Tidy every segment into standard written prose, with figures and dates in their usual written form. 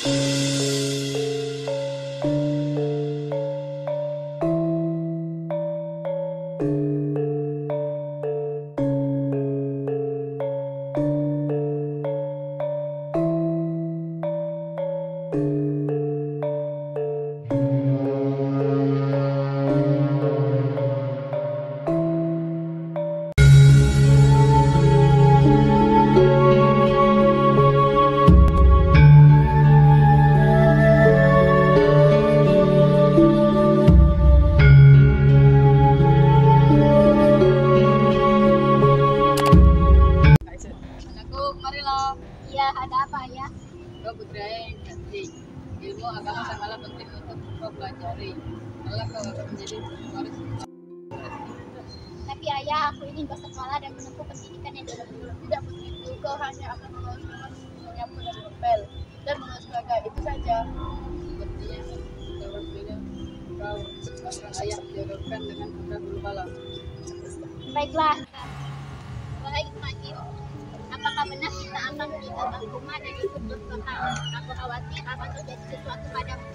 Iya, ada apa ya? Kau budaya yang cantik, ilmu agama sangatlah penting untuk kau pelajari. Malah kau akan menjadi waris. Tapi ayah, aku ingin bersekolah dan menempuh pendidikan yang Tidak begitu, kau hanya akan menguruskan menyapu dan ngepel dan mengurus keluarga, itu saja. Sepertinya kau waktunya kau seorang ayah dijodohkan dengan putra bulu bala. Baiklah. Baik, Majid. Apakah benar kita akan meninggalkan rumah dan ikut berperang? Aku khawatir akan terjadi sesuatu padamu.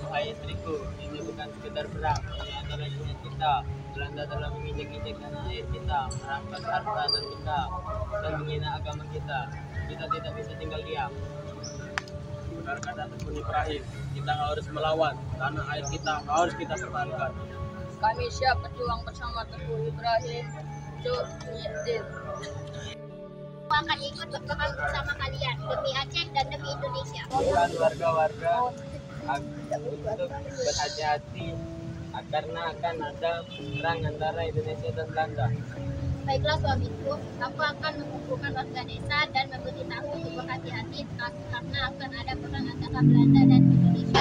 Wahai istriku, ini bukan sekedar perang, ini adalah dunia kita. Belanda telah menginjak-injak tanah air kita, merampas harta dan benda, dan menghina agama kita. Kita tidak bisa tinggal diam. Benar kata Tengku Ibrahim, kita harus melawan, tanah air kita harus kita pertahankan. Kami siap berjuang bersama Tengku Ibrahim, Cuk Muhyiddin. Aku akan ikut berperang bersama kalian demi Aceh dan demi Indonesia. Dan warga-warga untuk berhati-hati karena akan ada perang antara Indonesia dan Belanda. Baiklah suamiku, aku akan mengumpulkan warga desa dan memberitahu untuk berhati-hati karena akan ada perang antara Belanda dan Indonesia.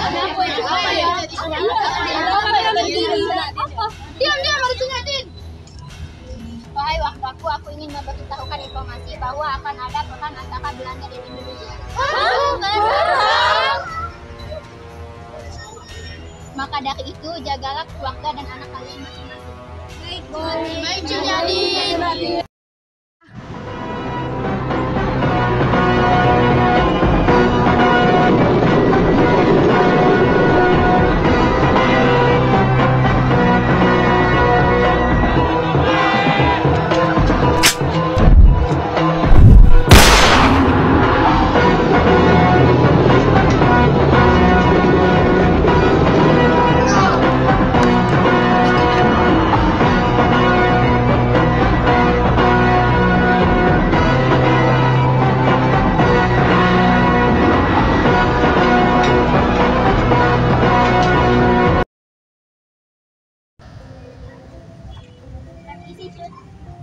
Diam, harus ingatin. Wahai waktuku, aku ingin memberitahukan informasi bahwa akan ada perang antara Belanda dan Indonesia. Maka dari itu, jagalah keluarga dan anak kalian masing-masing. Baik, Juliani.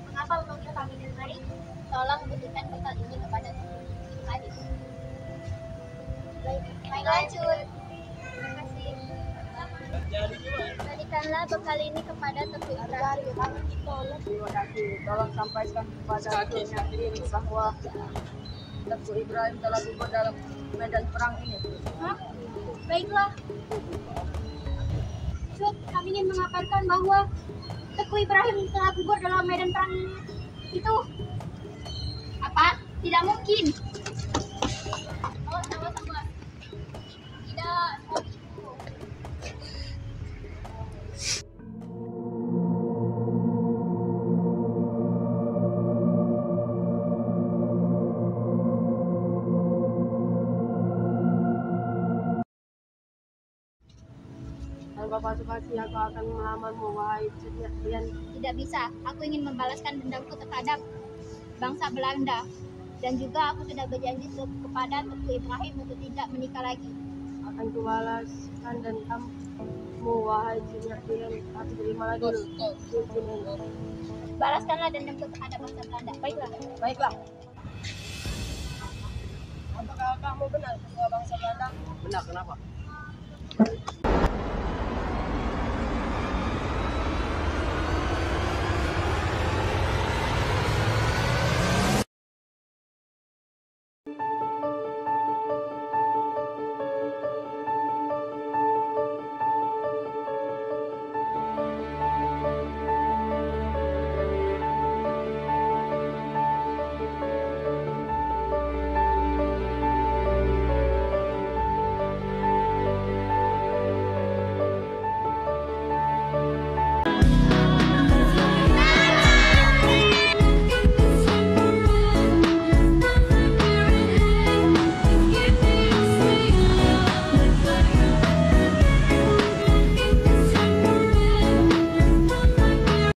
Mengapa memanggil kami kemari? Tolong berikan bekal ini kepada adik. Baiklah, Cut. Terima kasih. Berikanlah bekal ini kepada Tengku Ibrahim. Terima kasih. Tolong sampaikan kepada Cuk Muhyiddin bahwa Tengku Ibrahim telah gugur dalam medan perang ini. Hah? Baiklah. Cut, kami ingin mengabarkan bahwa Tengku Ibrahim telah gugur dalam medan perang itu. Apa? Tidak mungkin. Oh, sama-sama. Tidak, itu. Tanpa basa-basi aku akan melamarmu, wahai Cuk Muhyiddin. Tidak bisa. Aku ingin membalaskan dendamku terhadap bangsa Belanda. Dan juga aku sudah berjanji kepada Tengku Ibrahim untuk tidak menikah lagi. Akan kubalaskan dendammu, wahai Cuk Muhyiddin. Tapi terimalah dulu. Balaskanlah dendamku terhadap bangsa Belanda. Baiklah. Apakah kamu benar ketua bangsa Belanda? Benar, kenapa?